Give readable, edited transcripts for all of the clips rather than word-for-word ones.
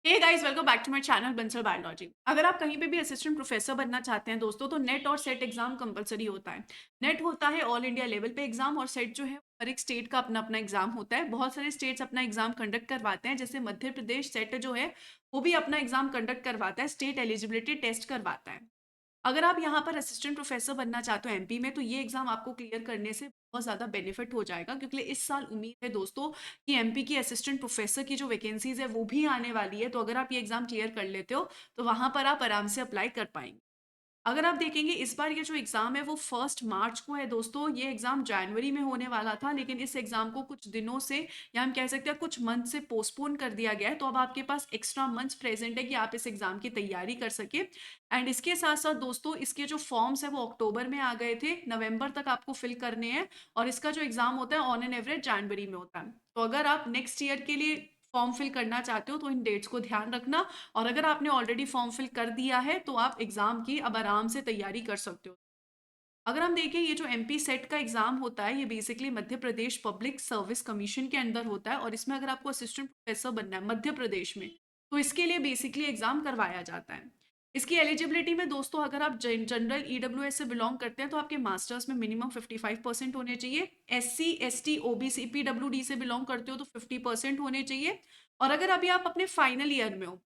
Hey guys, welcome back to my channel Bansal biology. अगर आप कहीं पे भी असिस्टेंट प्रोफेसर बनना चाहते हैं दोस्तों, तो नेट और सेट एग्जाम कंपलसरी होता है। नेट होता है ऑल इंडिया लेवल पे एग्जाम, और सेट जो है हर एक स्टेट का अपना अपना एग्जाम होता है। बहुत सारे स्टेट्स अपना एग्जाम कंडक्ट करवाते हैं, जैसे मध्य प्रदेश सेट जो है वो भी अपना एग्जाम कंडक्ट करवाता है, स्टेट एलिजिबिलिटी टेस्ट करवाता है। अगर आप यहाँ पर असिस्टेंट प्रोफेसर बनना चाहते हो एमपी में, तो ये एग्जाम आपको क्लियर करने से बहुत ज़्यादा बेनिफिट हो जाएगा, क्योंकि इस साल उम्मीद है दोस्तों कि एमपी की असिस्टेंट प्रोफेसर की जो वैकेंसीज है वो भी आने वाली है। तो अगर आप ये एग्जाम क्लियर कर लेते हो, तो वहां पर आप आराम से अप्लाई कर पाएंगे। अगर आप देखेंगे, इस बार ये जो एग्ज़ाम है वो 1 मार्च को है दोस्तों। ये एग्ज़ाम जनवरी में होने वाला था, लेकिन इस एग्ज़ाम को कुछ दिनों से, या हम कह सकते हैं कुछ मंथ से पोस्टपोन कर दिया गया है। तो अब आपके पास एक्स्ट्रा मंथ्स प्रेज़ेंट है कि आप इस एग्ज़ाम की तैयारी कर सकें। एंड इसके साथ-साथ दोस्तों, इसके जो फॉर्म्स हैं वो अक्टूबर में आ गए थे, नवंबर तक आपको फिल करने हैं। और इसका जो एग्ज़ाम होता है ऑन एन एवरेज जनवरी में होता है। तो अगर आप नेक्स्ट ईयर के लिए फॉर्म फिल करना चाहते हो, तो इन डेट्स को ध्यान रखना। और अगर आपने ऑलरेडी फॉर्म फिल कर दिया है, तो आप एग्ज़ाम की अब आराम से तैयारी कर सकते हो। अगर हम देखें, ये जो एमपी सेट का एग्ज़ाम होता है, ये basically Madhya Pradesh public service commission के अंदर होता है, और इसमें अगर आपको असिस्टेंट प्रोफेसर बनना है मध्य प्रदेश में, तो इसके लिए बेसिकली एग्ज़ाम करवाया जाता है। इसकी एलिजिबिलिटी में दोस्तों, अगर आप जनरल ईडब्ल्यूएस से बिलोंग करते हैं, तो आपके मास्टर्स में मिनिमम 55% होने चाहिए। एससी, एसटी, ओबीसी, पीडब्ल्यूडी से बिलोंग करते हो तो 50% होने चाहिए। और अगर अभी आप अपने फाइनल ईयर में हो,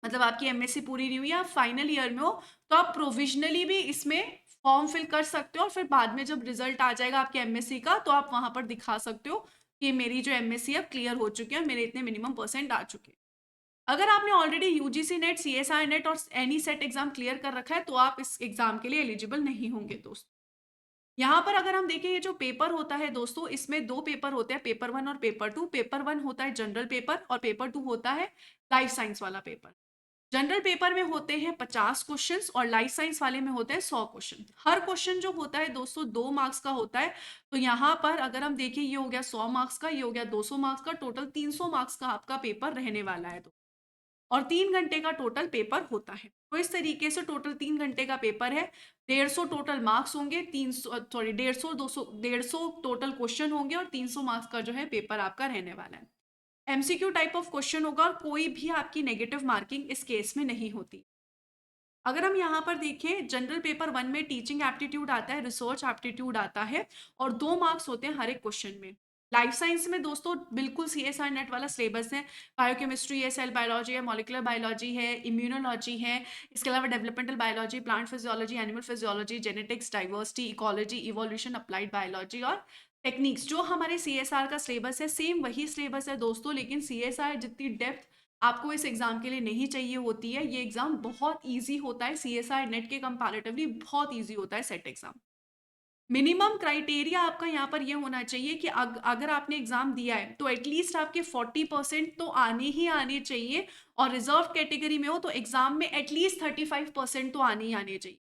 मतलब आपकी एमएससी पूरी नहीं हुई है, आप फाइनल ईयर में हो, तो आप प्रोविज़नली भी इसमें फॉर्म फिल कर सकते हो, और फिर बाद में जब रिज़ल्ट आ जाएगा आपके एमएससी का, तो आप वहाँ पर दिखा सकते हो कि मेरी जो एमएससी है अब क्लियर हो चुकी है, मेरे इतने मिनिमम परसेंट आ चुके हैं। अगर आपने already UGC net, CSI net और एनी सेट एग्ज़ाम क्लियर कर रखा है, तो आप इस एग्ज़ाम के लिए एलिजिबल नहीं होंगे दोस्तों। यहाँ पर अगर हम देखें, ये जो पेपर होता है दोस्तों, इसमें 2 पेपर होते हैं, पेपर 1 और पेपर 2। पेपर 1 होता है जनरल पेपर, और पेपर 2 होता है लाइफ साइंस वाला पेपर। जनरल पेपर में होते हैं 50 क्वेश्चंस, और लाइफ साइंस वाले में होते हैं 100 क्वेश्चन। हर क्वेश्चन जो होता है दोस्तों 2 मार्क्स का होता है। तो यहाँ पर अगर हम देखें, ये हो गया 100 मार्क्स का, ये हो गया 200 मार्क्स का, टोटल 300 मार्क्स का आपका पेपर रहने वाला है। तो और 3 घंटे का टोटल पेपर होता है। तो इस तरीके से टोटल 3 घंटे का पेपर है। 150 टोटल मार्क्स होंगे, 300 सॉरी 150 200 150 टोटल क्वेश्चन होंगे, और 300 मार्क्स का जो है पेपर आपका रहने वाला है। एमसीक्यू टाइप ऑफ क्वेश्चन होगा, और कोई भी आपकी नेगेटिव मार्किंग इस केस में नहीं होती। अगर हम यहाँ पर देखें, जनरल पेपर 1 में टीचिंग एप्टीट्यूड आता है, रिसर्च एप्टीट्यूड आता है, और 2 मार्क्स होते हैं हर एक क्वेश्चन में। लाइफ साइंस में दोस्तों बिल्कुल सीएसआई नेट वाला सिलेबस है। बायोकेमिस्ट्री है, सेल बायोलॉजी है, मॉलिक्यूलर बायोलॉजी है, इम्यूनोलॉजी है, इसके अलावा developmental biology, plant physiology, animal physiology, genetics, diversity, ecology, evolution, applied biology और टेक्निक्स। जो हमारे सीएसआर का सिलेबस है, सेम वही सिलेबस है दोस्तों, लेकिन सीएसआर जितनी डेप्थ आपको इस एग्जाम के लिए नहीं चाहिए होती है। ये एग्जाम बहुत इजी होता है, सीएसआई नेट के कंपैरेटिवली बहुत इजी होता है सेट एग्जाम। मिनिमम क्राइटेरिया आपका यहाँ पर ये होना चाहिए कि अगर आपने एग्जाम दिया है, तो एटलीस्ट आपके 40% तो आने ही आने चाहिए। और रिजर्व कैटेगरी में हो, तो एग्जाम में एटलीस्ट 35% तो आने ही आने चाहिए।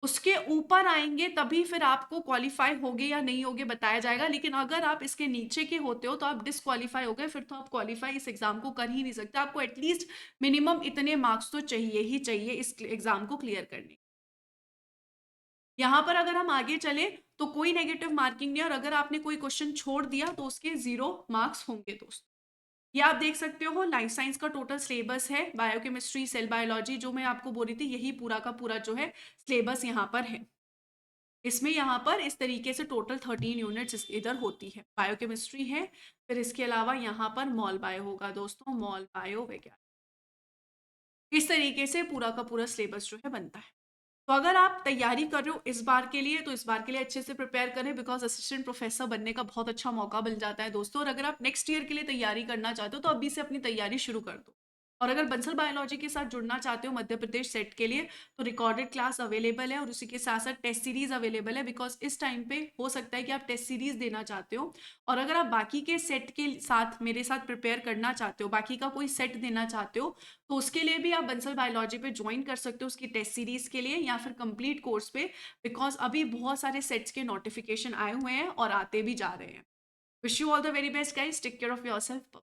उसके ऊपर आएँगे तभी फिर आपको क्वालीफाई होगे या नहीं होगे बताया जाएगा। लेकिन अगर आप इसके नीचे के होते हो, तो आप डिस्क्वालीफाई हो गए, फिर तो आप क्वालीफाई इस एग्ज़ाम को कर ही नहीं सकते। आपको एटलीस्ट मिनिमम इतने मार्क्स तो चाहिए ही चाहिए इस एग्ज़ाम को क्लियर करने। यहाँ पर अगर हम आगे चलें, तो कोई नेगेटिव मार्किंग नहीं है, और अगर आपने कोई क्वेश्चन छोड़ दिया, तो उसके 0 मार्क्स होंगे दोस्तों। ये आप देख सकते हो, लाइफ साइंस का टोटल सिलेबस है, बायोकेमिस्ट्री, सेल बायोलॉजी जो मैं आपको बोल रही थी, यही पूरा का पूरा जो है सिलेबस यहाँ पर है। इसमें यहाँ पर इस तरीके से टोटल 13 यूनिट्स इधर होती है, बायोकेमिस्ट्री है, फिर इसके अलावा यहाँ पर मॉल बायो होगा दोस्तों, मॉल बायो वगैरह। इस तरीके से पूरा का पूरा सिलेबस जो है बनता है। तो अगर आप तैयारी कर रहे हो इस बार के लिए, तो इस बार के लिए अच्छे से प्रिपेयर करें, बिकॉज असिस्टेंट प्रोफेसर बनने का बहुत अच्छा मौका मिल जाता है दोस्तों। और अगर आप नेक्स्ट ईयर के लिए तैयारी करना चाहते हो, तो अभी से अपनी तैयारी शुरू कर दो। और अगर बंसल बायोलॉजी के साथ जुड़ना चाहते हो मध्य प्रदेश सेट के लिए, तो रिकॉर्डेड क्लास अवेलेबल है, और उसी के साथ साथ टेस्ट सीरीज अवेलेबल है, बिकॉज इस टाइम पे हो सकता है कि आप टेस्ट सीरीज देना चाहते हो। और अगर आप बाकी के सेट के साथ मेरे साथ प्रिपेयर करना चाहते हो, बाकी का कोई सेट देना चाहते हो, तो उसके लिए भी आप बंसल बायोलॉजी पे ज्वाइन कर सकते हो, उसकी टेस्ट सीरीज के लिए या फिर कंप्लीट कोर्स पे। बिकॉज अभी बहुत सारे सेट्स के नोटिफिकेशन आए हुए हैं और आते भी जा रहे हैं। Wish you all the very best guys, take care of yourself.